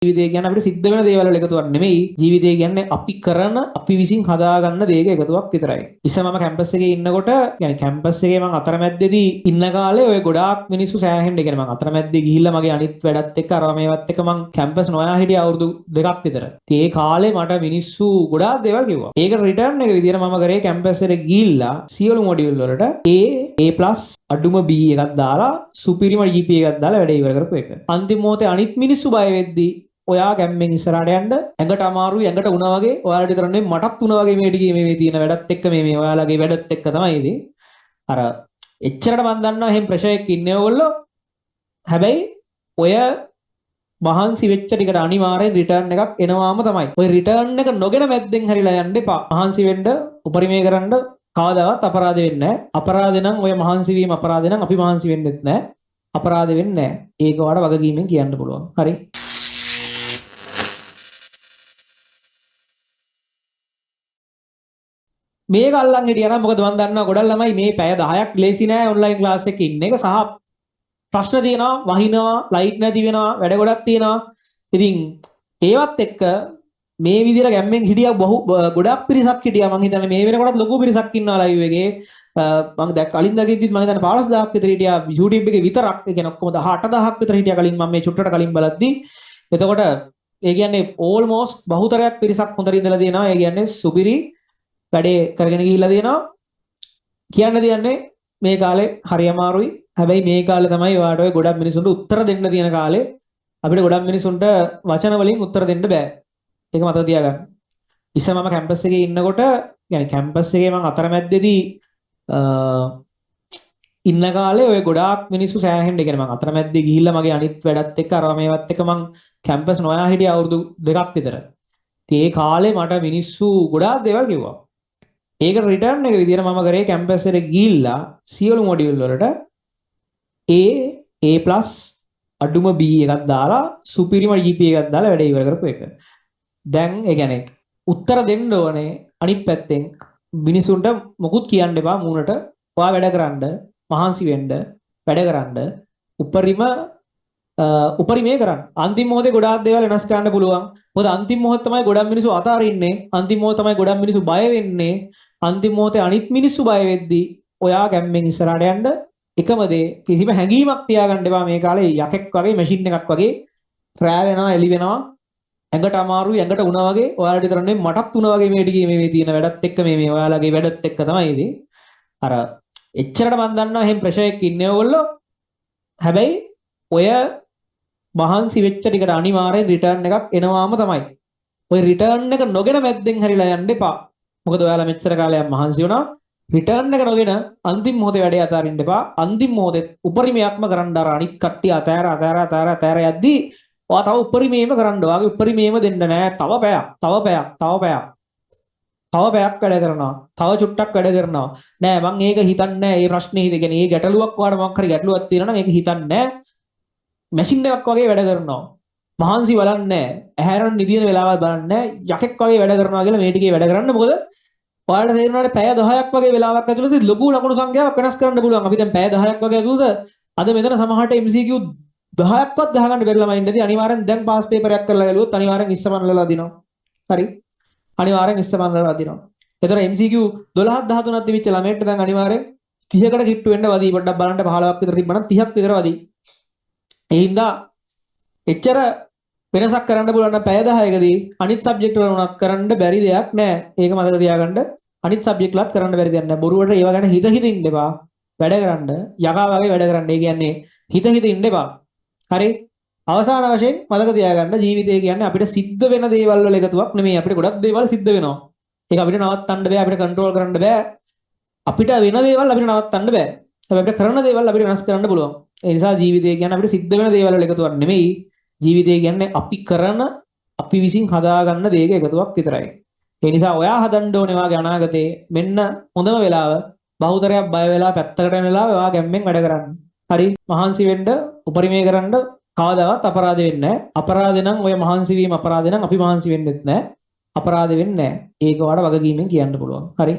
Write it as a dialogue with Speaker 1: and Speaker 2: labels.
Speaker 1: ජීවිතය කියන්නේ අපිට සිද්ධ වෙන දේවල් වල එකතුවක් නෙමෙයි. ජීවිතය කියන්නේ අපි කරන අපි විසින් හදාගන්න දේක එකතුවක් විතරයි. ඉතින් මම කැම්පස් එකේ ඉන්නකොට يعني කැම්පස් එකේ මම අතරමැද්දේදී ඉන්න කාලේ ඔය ගොඩාක් මිනිස්සු සෑහෙන්න කියන්නේ මම අතරමැද්දේ ගිහිල්ලා මගේ අනිත් වැඩත් එක්ක අරවා මේවත් එක්ක මම කැම්පස් නොයා හිටිය අවුරුදු දෙකක් විතර. ඉතින් ඒ කාලේ මට මිනිස්සු ගොඩාක් දේවල් කිව්වා. ඒක රිටර්න් එක විදියට මම කරේ කැම්පස් එකට ගිහිල්ලා සියලු මොඩියුල් වලට A+ අඩුම B එකක් දාලා සුපිරිම GPA එකක් දාලා වැඩේ ඉවර කරපු එක. අන්තිම මොහොතේ අනිත් මිනිස්සු බය වෙද්දී ඔයා ගැම්මෙන් ඉස්සරහට යන්න ඇඟට අමාරුයි ඇඟට උනා වගේ ඔයාලට විතර නෙමෙයි මටත් උනා වගේ මේ ටිකේ මේ තියෙන වැඩත් එක්ක මේ ඔයාලගේ වැඩත් එක්ක තමයි ඉතින් අර එච්චරට මම දන්නවා එහෙම ප්‍රෙෂර් එකක් ඉන්නේ ඕගොල්ලෝ හැබැයි ඔය මහන්සි වෙච්ච ටිකට අනිවාර්යෙන් රිටර්න් එකක් එනවාම තමයි. ඔය රිටර්න් එක නොගෙන මැද්දෙන් හැරිලා යන්න එපා. මහන්සි වෙන්න උපරිමේ කරන්න කවදාවත් අපරාධ වෙන්නේ නැහැ. අපරාධ නම් ඔය මහන්සි වීම අපරාධ නම් අපි මහන්සි වෙන්නෙත් නැහැ. අපරාධ වෙන්නේ නැහැ. ඒක වඩා වගකීමෙන් කියන්න පුළුවන්. හරි. මේක අල්ලන් හිටියා නම් මොකද මම දන්නවා ගොඩක් ළමයි මේ පැය 10ක් ලේසි නෑ ඔන්ලයින් ක්ලාස් එකේ ඉන්න එක සහ ප්‍රශ්න තියෙනවා වහිනවා ලයිට් නැති වෙනවා වැඩ ගොඩක් තියෙනවා ඉතින් ඒවත් එක්ක මේ විදිහට ගැම්මෙන් හිටියා ගොඩක් පිරිසක් හිටියා මම හිතන්නේ මේ වෙනකොටත් ලොකු පිරිසක් ඉන්නවා ලයිව් එකේ මම දැක් කලින් දකිද්දිත් මම හිතන්නේ 15000ක් විතර හිටියා YouTube එකේ විතරක් ඒ කියන්නේ ඔක්කොම 18000ක් විතර හිටියා කලින් මම මේ චුට්ටට කලින් බලද්දි එතකොට ඒ කියන්නේ ඕල්මෝස්ට් බහුතරයක් පිරිසක් හොඳට ඉඳලා තියෙනවා ඒ කියන්නේ සුපිරි වැඩේ කරගෙන ගිහිල්ලා තියෙනවා කියන්න දෙන්නේ මේ කාලේ හරි අමාරුයි හැබැයි මේ කාලේ තමයි ඔයාලට ඔය ගොඩක් මිනිසුන්ට උත්තර දෙන්න තියෙන කාලේ අපිට ගොඩක් මිනිසුන්ට වචන වලින් උත්තර දෙන්න බෑ ඒක මතක තියාගන්න ඉතින් මම කැම්පස් එකේ ඉන්නකොට يعني කැම්පස් එකේ මම අතරමැද්දේදී ඉන්න කාලේ ඔය ගොඩාක් මිනිස්සු සෑහෙන්න කියන්නේ මම අතරමැද්දේ ගිහිල්ලා මගේ අනිත් වැඩත් එක්ක අරවා මේවත් එක්ක මම කැම්පස් නොයා හිටිය අවුරුදු දෙකක් විතර ඒ කාලේ මට මිනිස්සු ගොඩාක් දේවල් කිව්වා ඒක රිටර්න් එක විදියට මම කරේ කැම්පස් එකට ගිහිල්ලා සියලු මොඩියුල් වලට A+ අඩුම B එකක් දාලා සුපිරිම GPA එකක් දාලා වැඩේ ඉවර කරපු එක. දැන් ඒ කියන්නේ උත්තර දෙන්න ඕනේ අනිත් පැත්තෙන් මිනිසුන්ට මොකුත් කියන්න එපා මූණට. ඔයා වැඩ කරන්න, මහන්සි වෙන්න, වැඩ කරන්න, උපරිමේ කරන්න. අන්තිම මොහොතේ ගොඩාක් දේවල් වෙනස් කරන්න පුළුවන්. මොකද අන්තිම මොහොත තමයි ගොඩක් මිනිස්සු අතාරින්නේ. අන්තිම මොහොත තමයි ගොඩක් මිනිස්සු බය වෙන්නේ. අන්තිම මොහොතේ අනිත් මිනිස්සු බය වෙද්දී ඔයා ගැම්මෙන් ඉස්සරහට යන්න එකම දේ කිසිම හැඟීමක් තියාගන්න එපා මේ කාලේ යකෙක් වගේ මැෂින් එකක් වගේ රෑ වෙනවා එලි වෙනවා ඇඟට අමාරුයි ඇඟට උනා වගේ ඔයාලට විතර නෙමෙයි මටත් උනා වගේ මේ ටිකේ මේ තියෙන වැඩත් එක්ක මේ ඔයාලගේ වැඩත් එක්ක තමයි ඉතින් අර එච්චරට මම දන්නවා එහෙම ප්‍රෙෂර් එකක් ඉන්නේ ඕගොල්ලෝ හැබැයි ඔය මහන්සි වෙච්ච ටිකට අනිවාර්යෙන් රිටර්න් එකක් එනවාම තමයි ඔය රිටර්න් එක නොගෙන මැද්දෙන් හැරිලා යන්න එපා මොකද ඔයාලා මෙච්චර කාලයක් මහන්සි වුණා රිටර්න් එක නොගෙන අන්තිම මොහොතේ වැඩේ අතාරින්න එපා අන්තිම මොහොතේ උපරිමයක්ම කරන්න අර අනිත් කට්ටිය අතෑර යද්දී ඔයා තව උපරිමයේම කරන්න ඔයාගේ උපරිමයේම දෙන්න නෑ තව පැයක් වැඩ කරනවා තව චුට්ටක් වැඩ කරනවා නෑ මං ඒක හිතන්නේ නෑ මේ ප්‍රශ්නේ හිත කියන්නේ මේ ගැටලුවක් ඔයාලට මොකක් හරි ගැටලුවක් තියෙනවා නම් ඒක හිතන්නේ නෑ මැෂින් එකක් වගේ වැඩ කරනවා මහන්සි බලන්නේ ඇහැරන් නිදින වෙලාවල් බලන්නේ යකෙක් වගේ වැඩ කරනවා කියලා මේ ටිකේ වැඩ කරන්න මොකද ඔයාලට තේරෙනවානේ පැය 10ක් වගේ වෙලාවක් ඇතුළත ලොකු ලකුණු සංඛ්‍යාවක් වෙනස් කරන්න පුළුවන් අපි දැන් පැය 10ක් වගේ ඇතුළත අද මෙතන සමහරට MCQ 10ක්වත් ගහගන්න බැරි ළමයි ඉඳදී අනිවාර්යෙන් දැන් පාස් පේපර් එකක් කරලා ගලුවොත් අනිවාර්යෙන් ඉස්සමන්ලලා දිනවා හරි අනිවාර්යෙන් ඉස්සමන්ලලා දිනවා ඒතර MCQ 12ක් 13ක් තිබිච්ච ළමයින්ට දැන් අනිවාර්යෙන් 30කට කිට්ටු වෙන්න වදී පොඩ්ඩක් බලන්න 15ක් විතර තිබ්බනම් 30ක් විතර වදී ඒ හින්දා එච්චර වෙනසක් කරන්න පුළුවන් නම් පැය 10කදී අනිත් සබ්ජෙක්ට් වල උනත් කරන්න බැරි දෙයක් නෑ. ඒක මතක තියාගන්න. අනිත් සබ්ජෙක්ට් වලත් කරන්න බැරි දෙයක් නෑ. බොරුවට ඒව ගැන හිත ඉන්න එපා. වැඩ කරන්න. යකා වගේ වැඩ කරන්න. ඒ කියන්නේ හිත ඉන්න එපා. හරි? අවසාන වශයෙන් මතක තියාගන්න ජීවිතය කියන්නේ අපිට සිද්ධ වෙන දේවල් වල එකතුවක් නෙමෙයි. අපිට ගොඩක් දේවල් සිද්ධ වෙනවා. ඒක අපිට නවත්තන්න බෑ. අපිට කන්ට්‍රෝල් කරන්න බෑ. අපිට වෙන දේවල් අපිට නවත්තන්න බෑ. හැබැයි අපිට කරන දේවල් අපිට වෙනස් කරන්න පුළුවන්. ඒ නිසා ජීවිතය කියන්නේ අපිට සිද්ධ වෙන දේවල් වල එකතුවක් නෙමෙයි. ජීවිතය කියන්නේ අපි කරන අපි විසින් හදාගන්න දේක එකතුවක් විතරයි. ඒ නිසා ඔයා හදන්න ඕනේ වාගේ අනාගතේ මෙන්න හොඳම වෙලාව බහුතරයක් බය වෙලා පැත්තකට යන වෙලාව ඔයා ගැම්මෙන් වැඩ කරන්න. හරි මහන්සි වෙන්න උපරිමේ කරන්න කවදාවත් අපරාධ වෙන්නේ නැහැ. අපරාධ නම් ඔය මහන්සි වීම අපරාධ නම් අපි මහන්සි වෙන්නෙත් නැහැ. අපරාධ වෙන්නේ නැහැ. ඒක ඔයාලට වගකීමෙන් කියන්න පුළුවන්. හරි